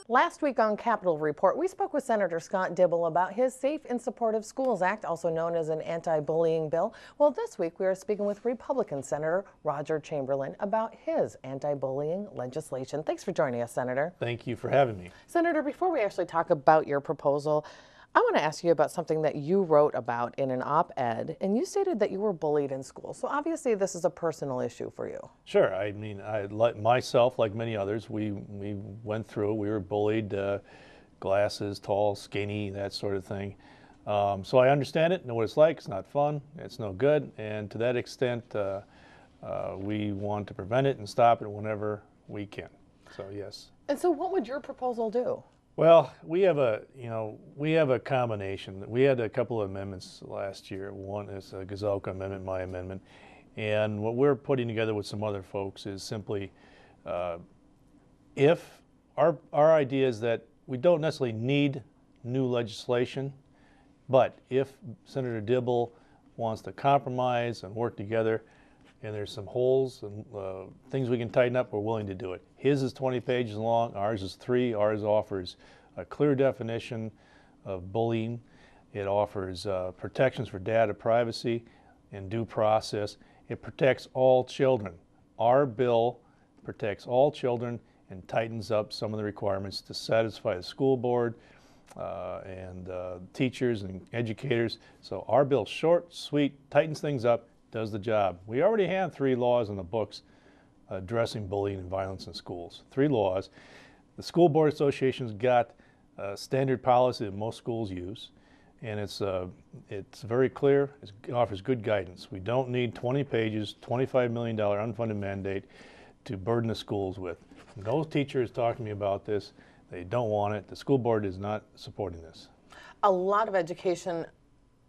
Last week on Capitol Report, we spoke with Senator Scott Dibble about his Safe and Supportive Schools Act, also known as an anti-bullying bill. Well, this week we are speaking with Republican Senator Roger Chamberlain about his anti-bullying legislation. Thanks for joining us, Senator. Thank you for having me. Senator, before we actually talk about your proposal, I want to ask you about something that you wrote about in an op-ed, and you stated that you were bullied in school. So obviously this is a personal issue for you. Sure. I mean, like myself, like many others, we went through. We were bullied, glasses, tall, skinny, that sort of thing. So I understand it, know what it's like. It's not fun. It's no good. And to that extent, we want to prevent it and stop it whenever we can. So yes. And so what would your proposal do? Well, we have a combination. We had a couple of amendments last year. One is a Gazelka amendment, my amendment, and what we're putting together with some other folks is simply, if our idea is that we don't necessarily need new legislation, but if Senator Dibble wants to compromise and work together, and there's some holes and things we can tighten up, we're willing to do it. His is 20 pages long, ours is 3. Ours offers a clear definition of bullying. It offers protections for data privacy and due process. It protects all children. Our bill protects all children and tightens up some of the requirements to satisfy the school board and teachers and educators. So our bill's short, sweet, tightens things up, does the job. We already have 3 laws in the books addressing bullying and violence in schools. 3 laws. The School Board Association's got a standard policy that most schools use, and it's very clear. It offers good guidance. We don't need 20 pages, $25 million unfunded mandate to burden the schools with. No teacher is talking to me about this. They don't want it. The school board is not supporting this. A lot of education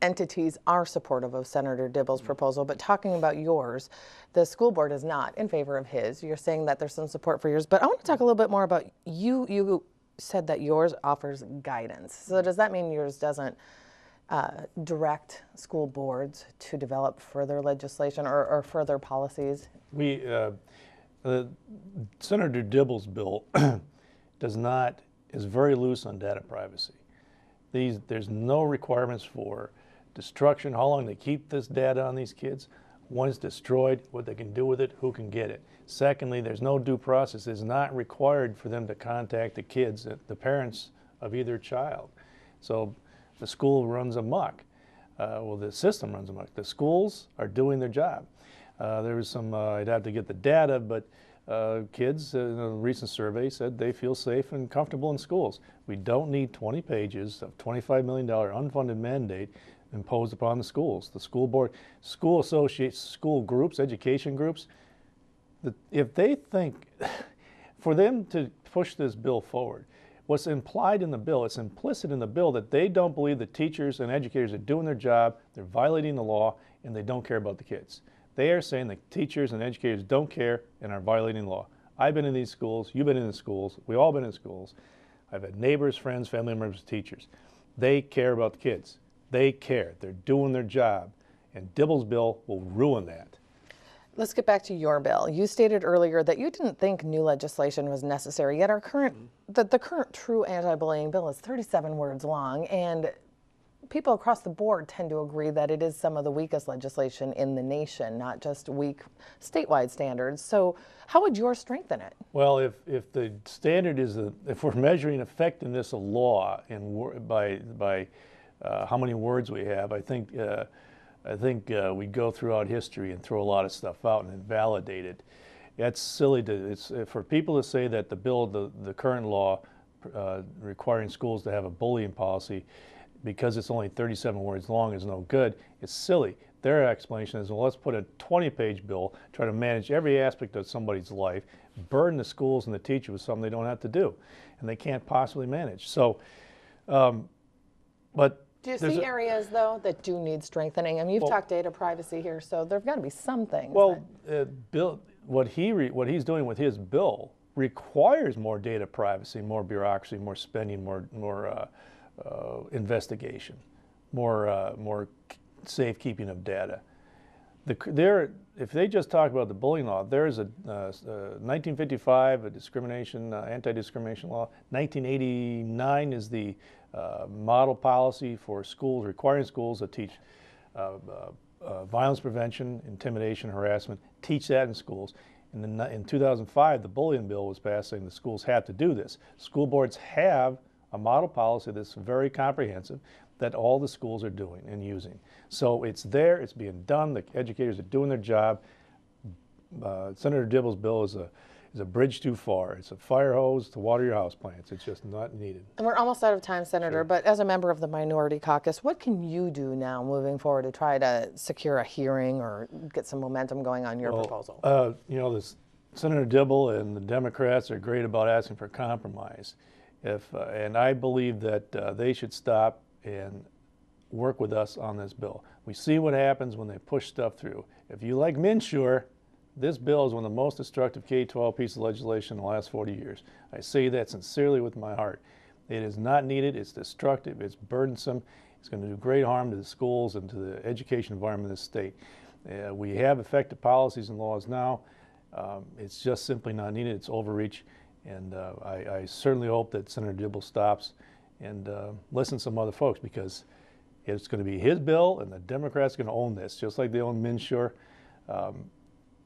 entities are supportive of Senator Dibble's proposal, but talking about yours, the school board is not in favor of his. You're saying that there's some support for yours, but I want to talk a little bit more about you. You said that yours offers guidance. So does that mean yours doesn't direct school boards to develop further legislation or further policies? Senator Dibble's bill is very loose on data privacy. There's no requirements for destruction, how long they keep this data on these kids. When it's destroyed, what they can do with it, who can get it. Secondly, there's no due process. It's not required for them to contact the kids, the parents of either child. So the school runs amok. Well, the system runs amok. The schools are doing their job. There was some, I'd have to get the data, but kids in a recent survey said they feel safe and comfortable in schools. We don't need 20 pages of $25 million unfunded mandate imposed upon the schools. The school board, school associates, school groups, education groups, if they think, for them to push this bill forward, what's implied in the bill, it's implicit in the bill that they don't believe the teachers and educators are doing their job, they're violating the law, and they don't care about the kids. They are saying that teachers and educators don't care and are violating the law. I've been in these schools, you've been in the schools, we've all been in schools. I've had neighbors, friends, family members, teachers. They care about the kids. They care. They're doing their job. And Dibble's bill will ruin that. Let's get back to your bill. You stated earlier that you didn't think new legislation was necessary, yet our current, the current true anti-bullying bill is 37 words long, and people across the board tend to agree that it is some of the weakest legislation in the nation, not just weak statewide standards. So how would yours strengthen it? Well, if the standard is, if we're measuring effectiveness of law and by how many words we have, I think we go throughout history and throw a lot of stuff out and invalidate it. That's silly for people to say that the bill, the current law requiring schools to have a bullying policy because it's only 37 words long is no good. It's silly. Their explanation is, well, let's put a 20-page bill, try to manage every aspect of somebody's life, burden the schools and the teacher with something they don't have to do, and they can't possibly manage. So, but do you see areas, though, that do need strengthening? I mean, you've talked data privacy here, so there've got to be some things. Well, Bill, what he's doing with his bill requires more data privacy, more bureaucracy, more spending, more investigation, more safekeeping of data. If they just talk about the bullying law, there's a 1955 a discrimination anti-discrimination law. 1989 is the model policy for schools, requiring schools to teach violence prevention, intimidation, harassment. Teach that in schools. And then in 2005, the bullying bill was passed, saying the schools have to do this. School boards have a model policy that's very comprehensive that all the schools are doing and using. So it's there, it's being done, the educators are doing their job. Senator Dibble's bill is a bridge too far. It's a fire hose to water your house plants. It's just not needed. And we're almost out of time, Senator, Sure. but as a member of the minority caucus, what can you do now moving forward to try to secure a hearing or get some momentum going on your proposal? You know, Senator Dibble and the Democrats are great about asking for compromise. And I believe that they should stop and work with us on this bill. We see what happens when they push stuff through. If you like Minsure, this bill is one of the most destructive K-12 pieces of legislation in the last 40 years. I say that sincerely with my heart. It is not needed, it's destructive, it's burdensome, it's going to do great harm to the schools and to the education environment of this state. We have effective policies and laws now. It's just simply not needed, it's overreach. And I certainly hope that Senator Dibble stops and listen to some other folks, because it's going to be his bill and the Democrats are going to own this, just like they own Minsure.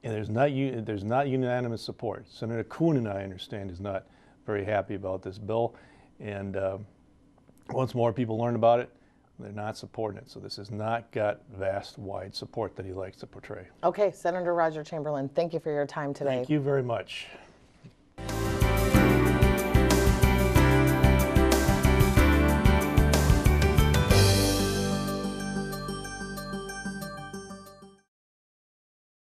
And there's not unanimous support. Senator Kuhn, I understand, is not very happy about this bill. And once more people learn about it, they're not supporting it. So this has not got vast, wide support that he likes to portray. Okay, Senator Roger Chamberlain, thank you for your time today. Thank you very much.